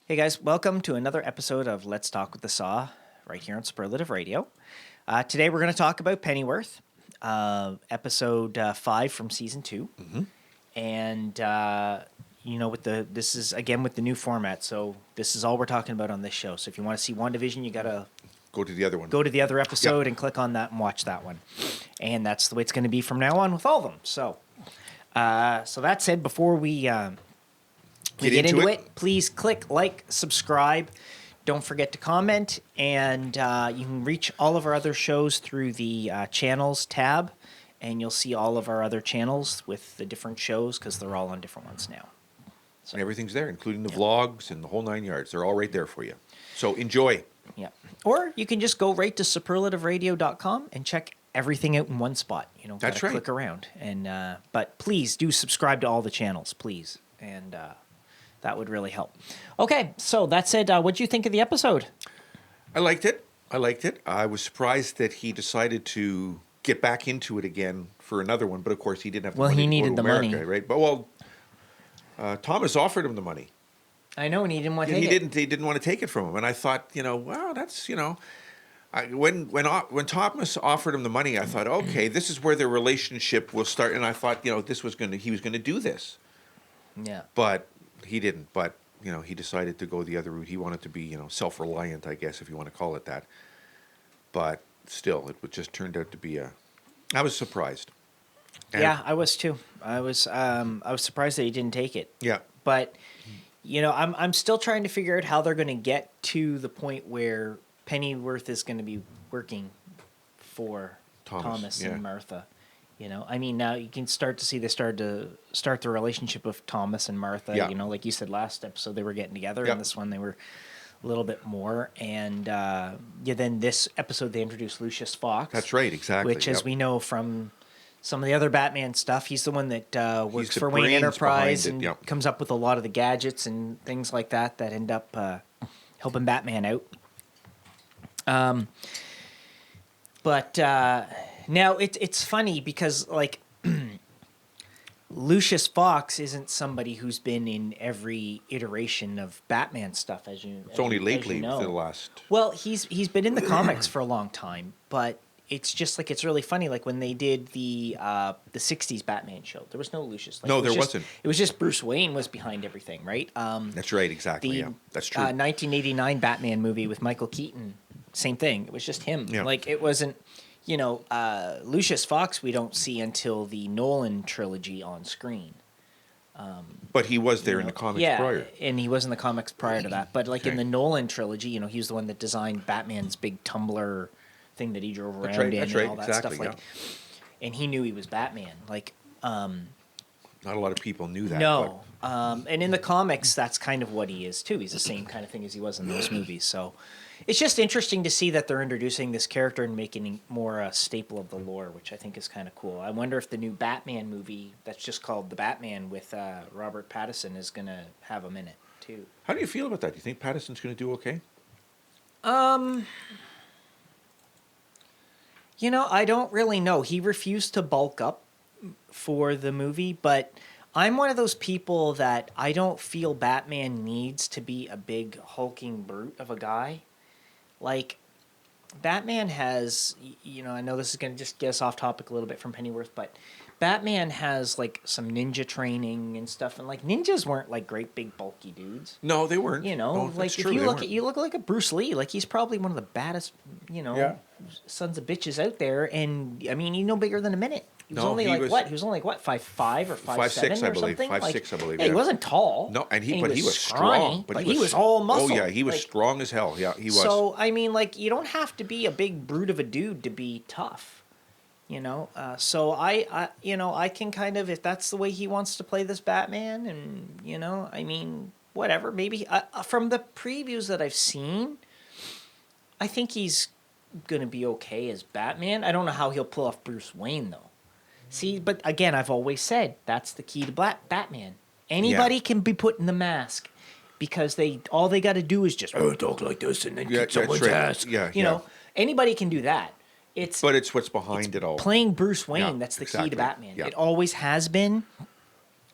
Hey guys, welcome to another episode of Let's Talk with the Saw, right here on Superlative Radio. Today we're going to talk about Pennyworth, episode 5 from season 2. Mm-hmm. And this is again with the new format, so this is all we're talking about on this show. So if you want to see WandaVision, you got to go to the other one. Go to the other episode and click on that and watch that one. And that's the way it's going to be from now on with all of them. So that said, before we get into it, please click like, subscribe. Don't forget to comment. And you can reach all of our other shows through the channels tab. And you'll see all of our other channels with the different shows because they're all on different ones now. So, and everything's there, including the vlogs and the whole 9 yards. They're all right there for you. So enjoy. Yeah. Or you can just go right to superlativeradio.com and check everything out in one spot. You don't gotta click around. And but please do subscribe to all the channels, please. And that would really help. Okay, so that said, what did you think of the episode? I liked it. I was surprised that he decided to get back into it again for another one, but of course he didn't have the money. Well, he needed the money, right? But Thomas offered him the money. I know, and he didn't want to take it. He didn't want to take it from him, and I thought, well, that's when Thomas offered him the money, I thought, okay, this is where their relationship will start, and I thought, he was going to do this. Yeah. But he didn't. But he decided to go the other route. He wanted to be, self-reliant, I guess, if you want to call it that. But still, it just turned out to be I was surprised. And I was too. I was surprised that he didn't take it. Yeah. But I'm still trying to figure out how they're going to get to the point where Pennyworth is going to be working for Thomas and Martha. Now you can start to see they started to start the relationship of Thomas and Martha. Yeah. Like you said last episode, they were getting together. Yeah. And this one they were a little bit more. And then this episode they introduced Lucius Fox. That's right, exactly. Which, as we know from some of the other Batman stuff, he's the one that works for Wayne Enterprise and comes up with a lot of the gadgets and things like that end up helping Batman out. But now it's funny because Lucius Fox isn't somebody who's been in every iteration of Batman stuff, as you. It's only lately, the last. Well, he's been in the comics for a long time, but it's just it's really funny. Like when they did the '60s Batman show, there was no Lucius. No, there wasn't. It was just Bruce Wayne was behind everything, right? That's right, exactly. That's true. 1989 Batman movie with Michael Keaton, same thing. It was just him. Yeah. It wasn't. Lucius Fox we don't see until the Nolan trilogy on screen. But he was there in the comics prior. And he was in the comics prior to that. But in the Nolan trilogy, he was the one that designed Batman's big tumbler thing that he drove around in and all that stuff. And he knew he was Batman. Not a lot of people knew that. No. And in the comics, that's kind of what he is, too. He's the same kind of thing as he was in those movies. So it's just interesting to see that they're introducing this character and making him more a staple of the lore, which I think is kind of cool. I wonder if the new Batman movie that's just called The Batman with Robert Pattinson is going to have him in it, too. How do you feel about that? Do you think Pattinson's going to do okay? I don't really know. He refused to bulk up for the movie, but I'm one of those people that I don't feel Batman needs to be a big hulking brute of a guy. Batman has, I know this is going to just get us off topic a little bit from Pennyworth, but Batman has some ninja training and stuff, and ninjas weren't great big bulky dudes. No, they weren't. If you look like a Bruce Lee, he's probably one of the baddest, sons of bitches out there, and he's no bigger than a minute. He was only He was only 5'5" or 5'7" or something. 5'6", I believe. Yeah, he wasn't tall. No, but he was strong. But he was all muscle. Oh yeah, he was strong as hell. Yeah, he was. So you don't have to be a big brute of a dude to be tough. So I can kind of, if that's the way he wants to play this Batman, and whatever. Maybe from the previews that I've seen, I think he's gonna be okay as Batman. I don't know how he'll pull off Bruce Wayne though. See, but again, I've always said that's the key to Batman. Anybody can be put in the mask because all they got to do is just talk like this and then kick someone's ass. Yeah, anybody can do that. But it's what's behind it all. Playing Bruce Wayne, that's the key to Batman. Yeah. It always has been.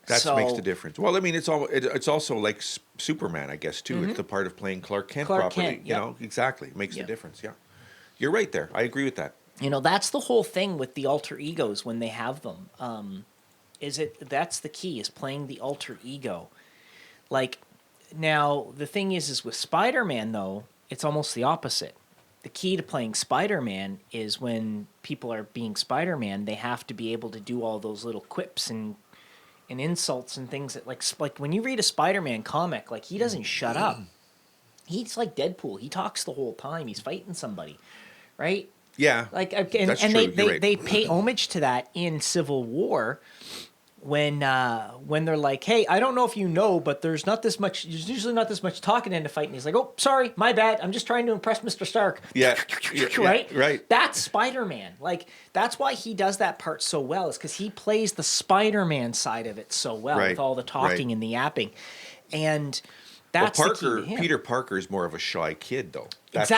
That makes the difference. Well, I mean, it's also like Superman, I guess, too. It's the part of playing Clark Kent properly. Kent, You know, exactly. It makes the difference, yeah. You're right there. I agree with that. You know, that's the whole thing with the alter egos when they have them. That's the key, is playing the alter ego. Like, now, the thing is with Spider-Man, though, it's almost the opposite. The key to playing Spider-Man is when people are being Spider-Man, they have to be able to do all those little quips and insults and things that, like when you read a Spider-Man comic, like, he doesn't shut up. He's like Deadpool. He talks the whole time. He's fighting somebody, right? Yeah, like, that's and true. they pay homage to that in Civil War when they're like, hey, I don't know if you know, but there's usually not this much talking in a fight. And he's like, oh, sorry, my bad. I'm just trying to impress Mr. Stark. Yeah, right? Right. That's Spider-Man. Like, that's why he does that part so well, is because he plays the Spider-Man side of it so well, with all the talking and the yapping. And that's the key to him. Peter Parker is more of a shy kid, though. That's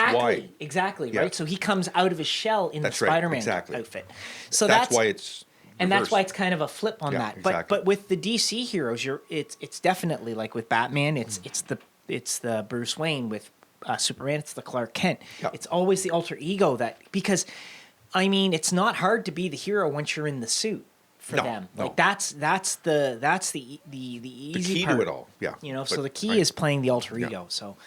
exactly, yeah. right? So he comes out of his shell in the Spider-Man outfit. So that's why it's... And that's why it's kind of a flip on that. Exactly. But with the DC heroes, it's definitely like with Batman, it's the Bruce Wayne. With Superman, it's the Clark Kent. Yeah. It's always the alter ego because, I mean, it's not hard to be the hero once you're in the suit for them. No. Like that's the easy the key part. to it all. Yeah. You know, so the key is playing the alter ego. So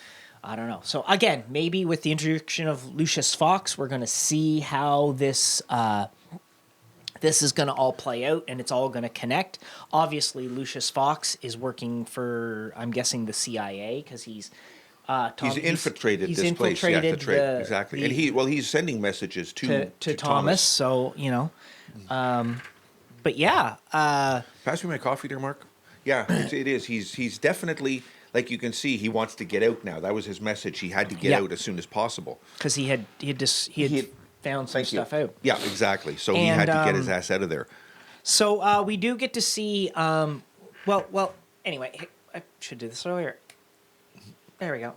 I don't know. So again, maybe with the introduction of Lucius Fox, we're going to see how this is going to all play out, and it's all going to connect. Obviously, Lucius Fox is working for, I'm guessing, the CIA, because he's infiltrated this place. Yeah, exactly. And he's sending messages to Thomas. So, you know, but yeah. Pass me my coffee there, Mark. Yeah, it is. He's definitely, like you can see, he wants to get out now. That was his message. He had to get out as soon as possible. Because he had found some stuff out. Yeah, exactly. So he had to get his ass out of there. So we do get to see. Well. Anyway, I should do this earlier. There we go.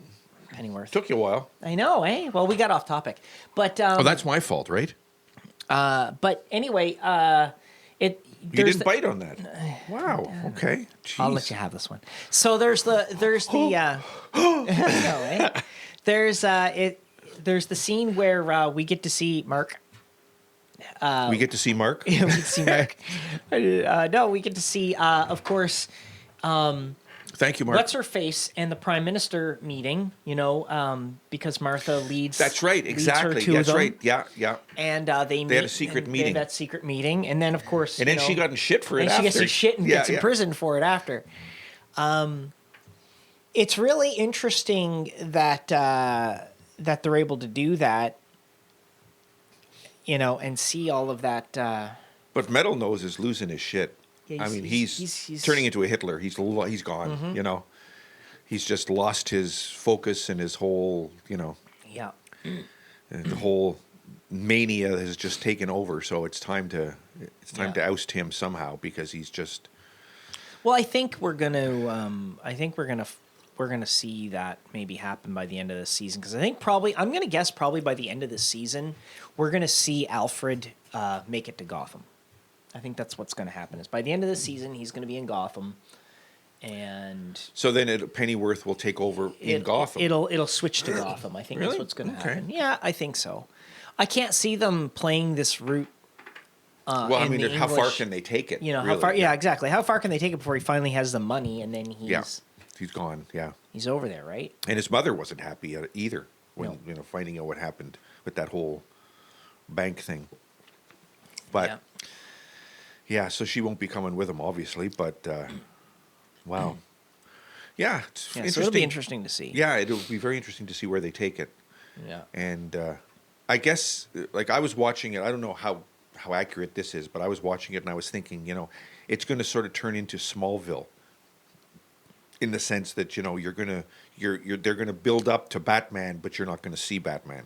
Pennyworth. Took you a while. I know, eh? Well, we got off topic, but that's my fault, right? But anyway, You didn't bite on that. Wow. Okay. Jeez. I'll let you have this one. So there's the no, eh? There's the scene where we get to see Mark. We get to see Mark? Yeah, we get to see Mark. No, we get to see, of course... Thank you, Mark. What's-her-face and the Prime Minister meeting, you know, because Martha leads... That's right, exactly. That's right, yeah. And they had a secret meeting. They had that secret meeting, and then, of course... And then she got in shit for it after. And she gets in shit and gets in prison for it after. It's really interesting that they're able to do that, you know, and see all of that. But Metal Nose is losing his shit. Yeah, I mean, he's turning into a Hitler. He's gone, you know. He's just lost his focus and his whole, you know. Yeah. The whole mania has just taken over, so it's time to oust him somehow, because he's just... Well, I think we're gonna see that maybe happen by the end of the season, because I think I'm gonna guess probably by the end of the season we're gonna see Alfred make it to Gotham. I think that's what's gonna happen. Is by the end of the season he's gonna be in Gotham, and so then Pennyworth will take over in Gotham. It'll switch to Gotham. I think that's what's gonna happen. Yeah, I think so. I can't see them playing this route. Well, I mean, how far can they take it? You know, how far? Yeah, exactly. How far can they take it before he finally has the money, and then he's gone. Yeah, he's over there, right? And his mother wasn't happy either when finding out what happened with that whole bank thing. But so she won't be coming with him, obviously. But wow, it's interesting. So it'll be interesting to see. Yeah, it'll be very interesting to see where they take it. Yeah, and I guess like I was watching it. I don't know how accurate this is, but I was watching it and I was thinking, you know, it's going to sort of turn into Smallville, in the sense that, you know, they're going to build up to Batman, but you're not going to see Batman.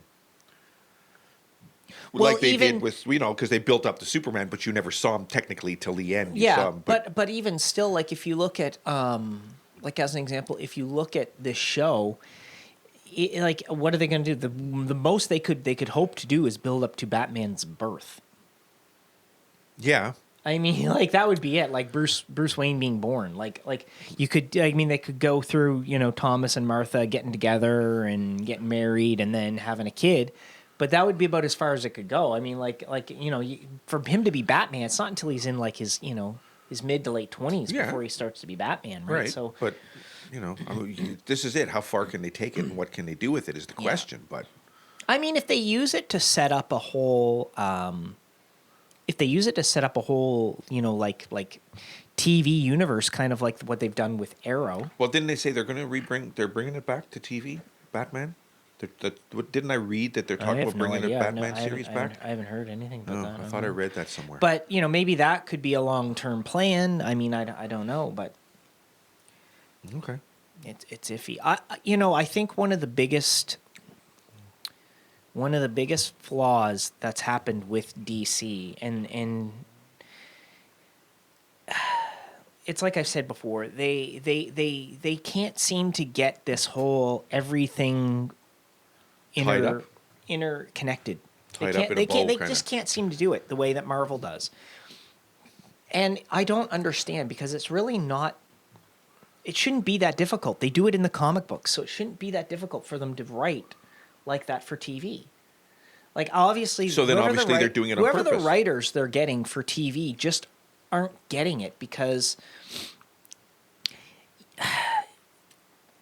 Well, like they did with, you know, because they built up to Superman, but you never saw him technically till the end. You saw him, but even still, like if you look at, like as an example, if you look at this show, like what are they going to do? The most they could hope to do is build up to Batman's birth. Yeah. I mean, like that would be it. Like Bruce Wayne being born. Like you could. I mean, they could go through Thomas and Martha getting together and getting married and then having a kid, but that would be about as far as it could go. I mean, for him to be Batman, it's not until he's in like his his mid to late 20s before he starts to be Batman, right? Right. So, but I mean, this is it. How far can they take it, and what can they do with it is the question. But I mean, if they use it to set up a whole. If they use it to set up a whole, like TV universe, kind of like what they've done with Arrow. Well, didn't they say they're going to they're bringing it back to TV, Batman? Didn't I read that they're talking about bringing the Batman series back? I haven't heard anything about that. I thought I read that somewhere. But, maybe that could be a long-term plan. I mean, I don't know, but... Okay. It's iffy. I think one of the biggest flaws that's happened with DC, and it's like I've said before, they can't seem to get this whole everything interconnected. They just can't seem to do it the way that Marvel does. And I don't understand, because it's really not. It shouldn't be that difficult. They do it in the comic books, so it shouldn't be that difficult for them to write like that for TV. Like, obviously... So then obviously they're doing it on purpose. Whoever the writers they're getting for TV just aren't getting it, because...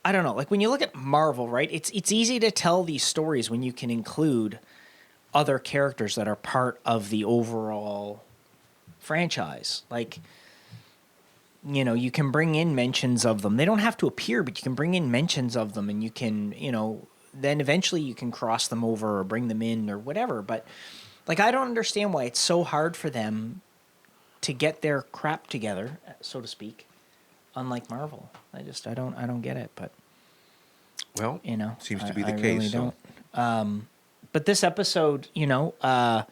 I don't know. Like, when you look at Marvel, right, it's easy to tell these stories when you can include other characters that are part of the overall franchise. Like... you can bring in mentions of them. They don't have to appear, but you can bring in mentions of them, and you can, then eventually you can cross them over or bring them in or whatever. But, like, I don't understand why it's so hard for them to get their crap together, so to speak, unlike Marvel. I don't get it, but... Well, seems to be the I case. Really don't. But this episode, I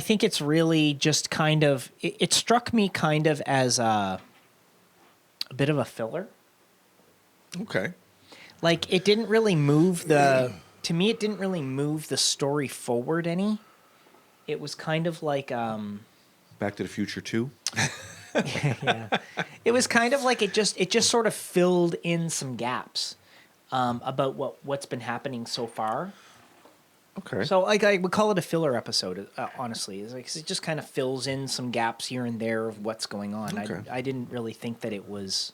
think it's really just kind of... It struck me kind of as a bit of a filler. Okay. Like, it didn't really move the... To me, it didn't really move the story forward any. It was kind of like... Back to the Future 2? Yeah. It was kind of like it just sort of filled in some gaps about what's been happening so far. Okay. So, like, I would call it a filler episode, honestly. It's like, it just kind of fills in some gaps here and there of what's going on. Okay. I didn't really think that it was...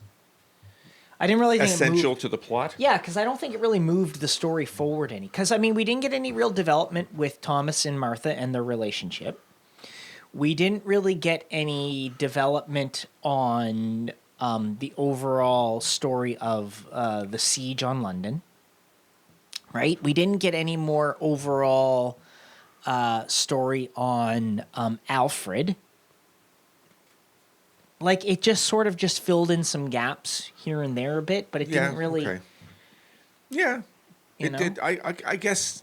I didn't really think essential to the plot? Yeah, because I don't think it really moved the story forward any. Because, I mean, we didn't get any real development with Thomas and Martha and their relationship. We didn't really get any development on the overall story of the siege on London. Right? We didn't get any more overall story on Alfred. Like, it just sort of just filled in some gaps here and there a bit, but it didn't really... Okay. Yeah. It did. I guess...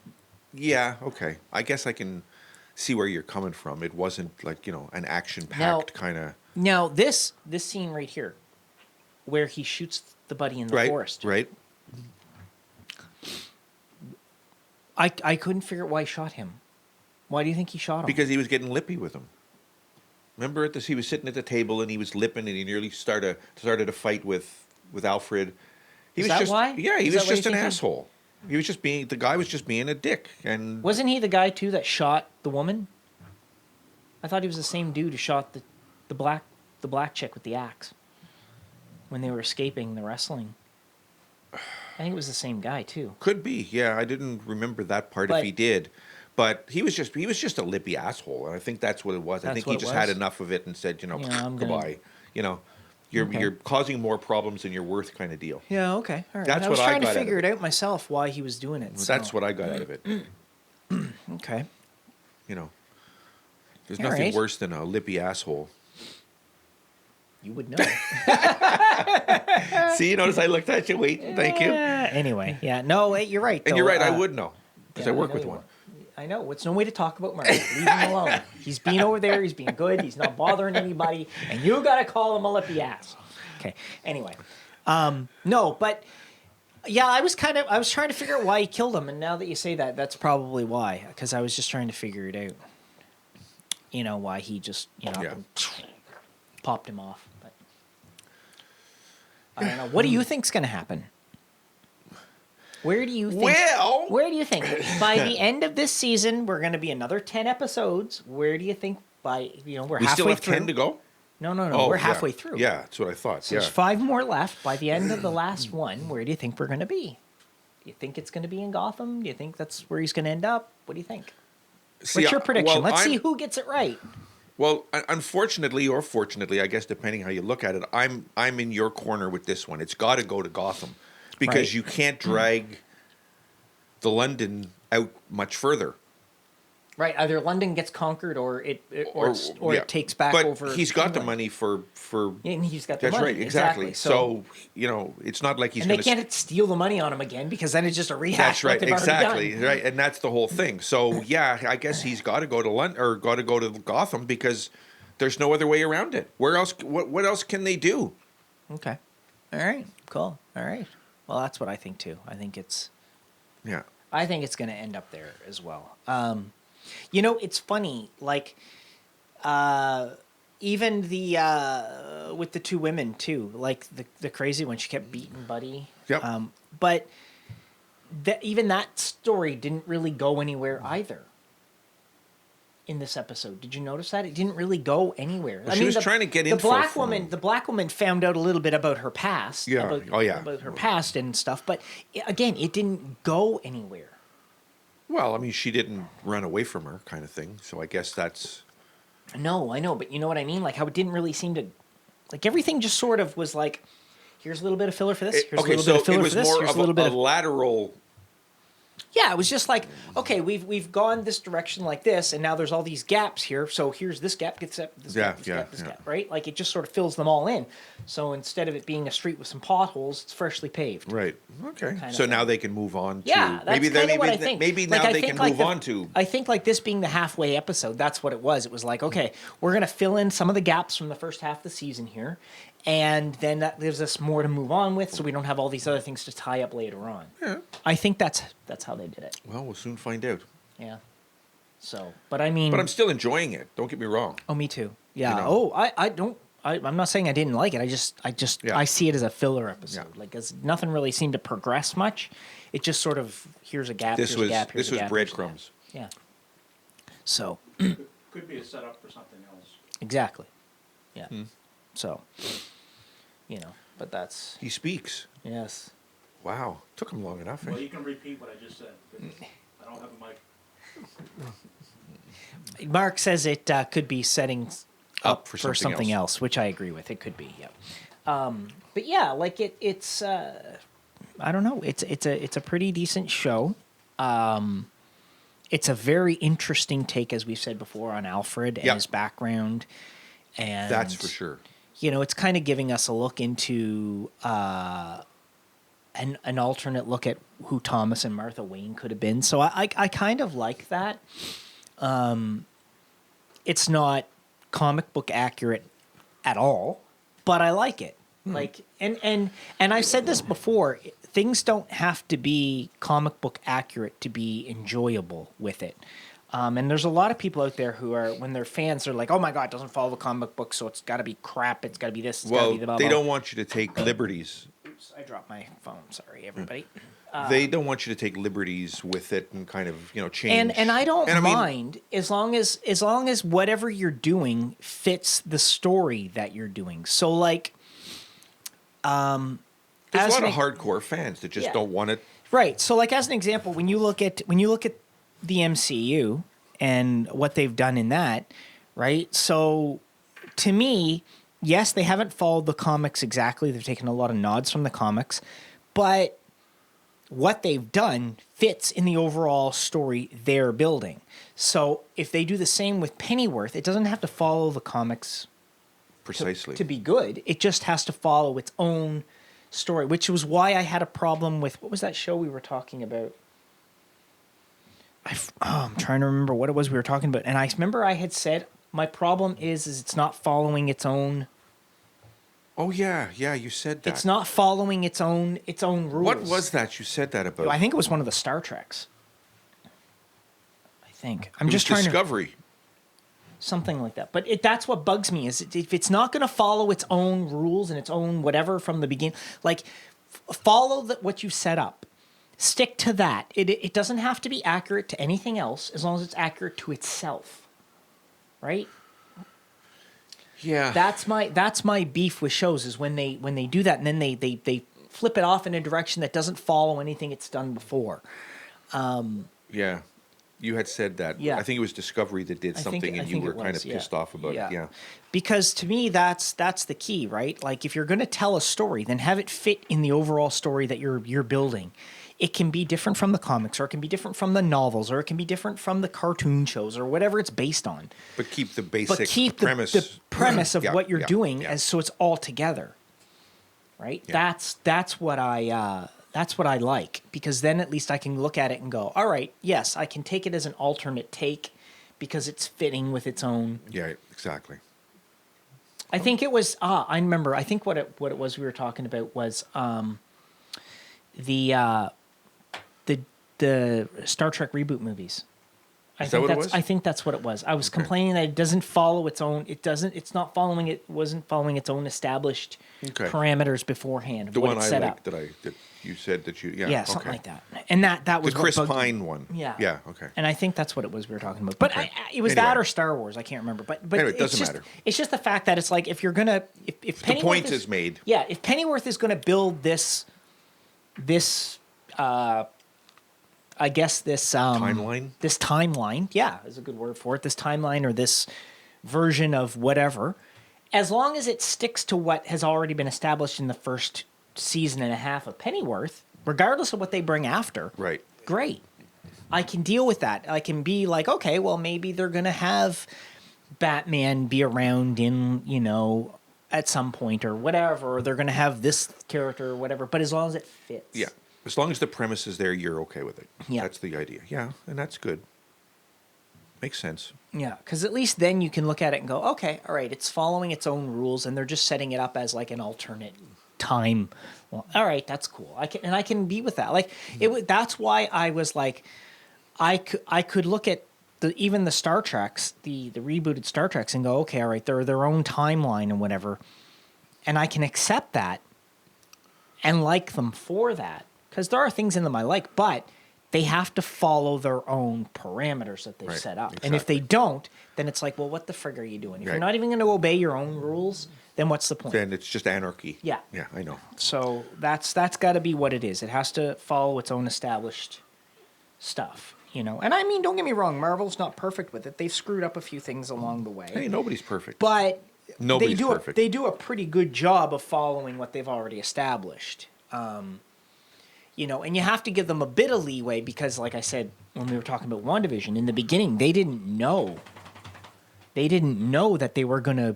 Yeah, okay. I guess I can see where you're coming from. It wasn't like, an action-packed kind of... Now, this scene right here, where he shoots the buddy in the forest. Right. I couldn't figure out why he shot him. Why do you think he shot him? Because he was getting lippy with him. Remember he was sitting at the table and he was lipping and he nearly started a fight with Alfred. Is that why? Yeah, he was just an asshole. He was just the guy was just being a dick. And wasn't he the guy too that shot the woman? I thought he was the same dude who shot the black chick with the axe when they were escaping the wrestling. I think it was the same guy too. Could be, yeah. I didn't remember that part if he did, but he was just a lippy asshole, and I think that's what it was. I think he just had enough of it and said, goodbye. You're causing more problems than you're worth, kind of deal. Yeah, okay, all right. That's I was what I trying got to figure out it of out myself why he was doing it. So. That's what I got out of it. Okay. There's nothing worse than a lippy asshole. You would know. See, you notice I looked at you. Wait, thank you. Anyway, yeah. No, you're right. And you're right. I would know because I work with one. I know. It's no way to talk about Mark. Leave him alone. He's being over there. He's being good. He's not bothering anybody. And you got to call him a lippy ass. Okay. Anyway. No, but... Yeah, I was trying to figure out why he killed him. And now that you say that, that's probably why. Because I was just trying to figure it out. you know, why he just, you know, Yeah. popped him off. But I don't know. What do you think's going to happen? Where do you think? Well, where do you think by the end of this season we're going to be another 10 episodes? Where do you think by we're we halfway still have through? 10 to go? No, Oh, we're yeah. halfway through. Yeah, that's what I thought. So yeah. there's 5 more left. By the end of the last one, where do you think we're going to be? Do you think it's going to be in Gotham? Do you think that's where he's going to end up? What do you think? See, What's your prediction? well, Let's see who gets it right. Well, unfortunately or fortunately, I guess depending how you look at it, I'm in your corner with this one. It's got to go to Gotham because Right. you can't drag the London out much further. Right, either London gets conquered or it takes back but over. he's got the England. money for Yeah, and he's got the that's money. right, exactly. So, It's not like he's and going they can't steal the money on him again because then it's just a rehash. That's of what right, they've already exactly, done. right, and that's the whole thing. So yeah, I guess he's got to go to London or got to go to Gotham because there's no other way around it. Where else? What else can they do? Okay, all right, cool, all right. Well, that's what I think too. Yeah. I think it's going to end up there as well. It's funny, like, even the with the 2 women too, like the crazy one, she kept beating Buddy. Yep. But even that story didn't really go anywhere either. In this episode, did you notice that it didn't really go anywhere? Well, she was trying to get info The black woman found out a little bit about her past. Yeah. About her past and stuff. But again, it didn't go anywhere. Well, I mean, she didn't run away from her, kind of thing. So I guess that's. No, I know, but you know what I mean? Like how it didn't really seem to, like everything just sort of was like, here's a little bit of filler for this. Here's a little bit of filler for this. Here's a little bit of lateral. Yeah, it was just like, okay, we've gone this direction like this, and now there's all these gaps here. So here's this gap, gets up, this gap, this gap, this gap, right? Like it just sort of fills them all in. So instead of it being a street with some potholes, it's freshly paved. Right. Okay. Kind of So now thing. they can move on to. Yeah, that's kind of what I think. Maybe Like, now I they think can like move on to. I think like this being the halfway episode, that's what it was. It was like, okay, we're gonna fill in some of the gaps from the first half of the season here, and then that gives us more to move on with, so we don't have all these other things to tie up later on. Yeah. I think that's how they did it. Well, we'll soon find out. Yeah. So, but I mean, But I'm still enjoying it. Don't get me wrong. oh, me too. Yeah. You know. Oh, I don't. I'm not saying I didn't like it. Yeah. I see it as a filler episode. Yeah. Like, as nothing really seemed to progress much. It just sort of here's a gap. This here's was a gap. Here's this a was gap, here's a gap. breadcrumbs. Yeah. So Could be a setup for something else. exactly. Yeah. So, but that's He speaks. yes. Wow. Took him long enough. Eh? Well, you can repeat what I just said. I don't have a mic. Mark says it could be setting up for something else. else, which I agree with. It could be, yeah. But yeah, like it's I don't know. It's a pretty decent show. It's a very interesting take, as we've said before, on Alfred and Yeah. his background, and That's for sure. It's kind of giving us a look into an alternate look at who Thomas and Martha Wayne could have been. So I kind of like that. It's not comic book accurate at all, but I like it. Like and I've said this before, things don't have to be comic book accurate to be enjoyable with it. And there's a lot of people out there who are, when they're fans, they're like, oh my God, it doesn't follow the comic book, so it's got to be crap, it's got to be this, it's got to Well, be the blah, they blah. don't want you to take liberties. Oops, I dropped my phone. Sorry, everybody. They don't want you to take liberties with it and kind of change. And I don't And I mean, mind as long as whatever you're doing fits the story that you're doing. So like, there's a as lot an of hardcore fans that just Yeah. don't want it. right. So like as an example, when you look at the MCU and what they've done in that, right? So to me, yes, they haven't followed the comics exactly. They've taken a lot of nods from the comics, but what they've done fits in the overall story they're building. So if they do the same with Pennyworth, it doesn't have to follow the comics Precisely. to be good. It just has to follow its own story, which was why I had a problem with, what was that show we were talking about? I'm trying to remember what it was we were talking about. And I remember I had said, my problem is it's not following its own. Oh yeah, you said that. It's not following its own rules. What was that you said that about? I think it was one of the Star Treks. I think. I'm It just was trying Discovery. Something like that. But that's what bugs me is if it's not going to follow its own rules and its own whatever from the beginning, like follow what you set up. Stick to that. It doesn't have to be accurate to anything else as long as it's accurate to itself. Right? Yeah. That's my beef with shows is when they do that and then they flip it off in a direction that doesn't follow anything it's done before. Yeah. You had said that. Yeah. I think it was Discovery that did something, and you were kind of pissed off about it. Yeah. Because to me, that's the key, right? Like if you're going to tell a story, then have it fit in the overall story that you're building. It can be different from the comics, or it can be different from the novels, or it can be different from the cartoon shows, or whatever it's based on. But keep the basic But keep premise. the premise of what you're doing, yeah. as so it's all together, right? Yeah. That's what I like, because then at least I can look at it and go, all right, yes, I can take it as an alternate take because it's fitting with its own. Yeah, exactly. I think it was. I remember. I think what it was we were talking about was the Star Trek reboot movies. Is that what it was? I think that's what it was. I was complaining that it doesn't follow its own. It's not following. It wasn't following its own established parameters beforehand. Of The what one it's I set liked up. that you said that you Something like that. And that was the Chris what bugged Pine me. one. Yeah. Yeah. Okay. And I think that's what it was we were talking about. But it was Anyway. that or Star Wars. I can't remember. But Anyway, it it's doesn't just, matter. It's just the fact that it's like if you're gonna if The Pennyworth point is made. Yeah, if Pennyworth is gonna build this I guess this Timeline? This timeline, yeah, is a good word for it. This timeline or this version of whatever, as long as it sticks to what has already been established in the first season and a half of Pennyworth, regardless of what they bring after. Right. Great. I can deal with that. I can be like, okay, well, maybe they're going to have Batman be around in, at some point or whatever, or they're going to have this character or whatever, but as long as it fits. Yeah. As long as the premise is there, you're okay with it. Yeah. That's the idea. Yeah, and that's good. Makes sense. Yeah, because at least then you can look at it and go, okay, all right, it's following its own rules, and they're just setting it up as like an alternate time. Well, all right, that's cool. I can be with that. Like that's why I was like, I could look at even the Star Treks, the rebooted Star Treks, and go, okay, all right, they're their own timeline and whatever, and I can accept that and like them for that, because there are things in them I like, but they have to follow their own parameters that they've set up. Exactly. And if they don't, then it's like, well, what the frig are you doing? If you're not even going to obey your own rules, then what's the point? Then it's just anarchy. Yeah. Yeah, I know. So that's got to be what it is. It has to follow its own established stuff, And I mean, don't get me wrong, Marvel's not perfect with it. They've screwed up a few things along the way. Hey, nobody's perfect. But Nobody's perfect. They do a pretty good job of following what they've already established. And you have to give them a bit of leeway because, like I said, when we were talking about WandaVision, in the beginning, they didn't know. They didn't know that they were going to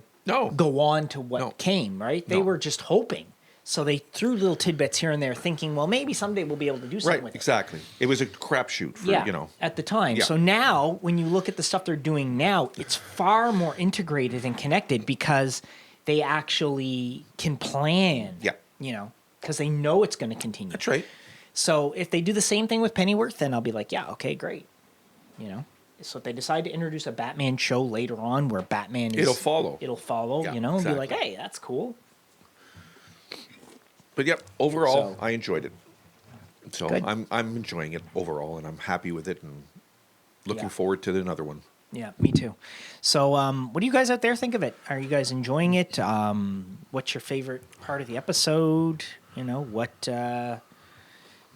go on to what came, right? They were just hoping. So they threw little tidbits here and there thinking, well, maybe someday we'll be able to do something with it. Exactly. It was a crapshoot for, at the time. Yeah. So now, when you look at the stuff they're doing now, it's far more integrated and connected because they actually can plan, because they know it's going to continue. That's right. So if they do the same thing with Pennyworth, then I'll be like, yeah, okay, great. So if they decide to introduce a Batman show later on where Batman is... It'll follow. Yeah, and be like, hey, that's cool. But yep, overall, I enjoyed it. So Good. I'm enjoying it overall, and I'm happy with it, and looking forward to another one. Yeah, me too. So what do you guys out there think of it? Are you guys enjoying it? What's your favorite part of the episode? What do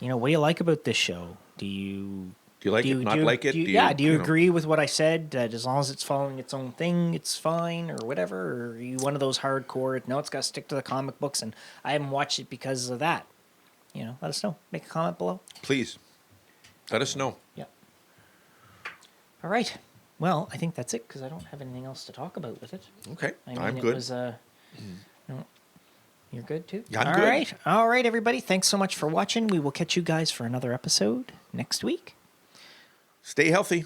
you like about this show? Do you like it, not like it? Do you agree with what I said? That as long as it's following its own thing, it's fine, or whatever? Or are you one of those hardcore, no, it's got to stick to the comic books, and I haven't watched it because of that? Let us know. Make a comment below. Please. Let us know. Yeah. All right. Well, I think that's it because I don't have anything else to talk about with it. Okay. I'm it good. Was, you're good too? Yeah, I'm good. All right, everybody. Thanks so much for watching. We will catch you guys for another episode next week. Stay healthy.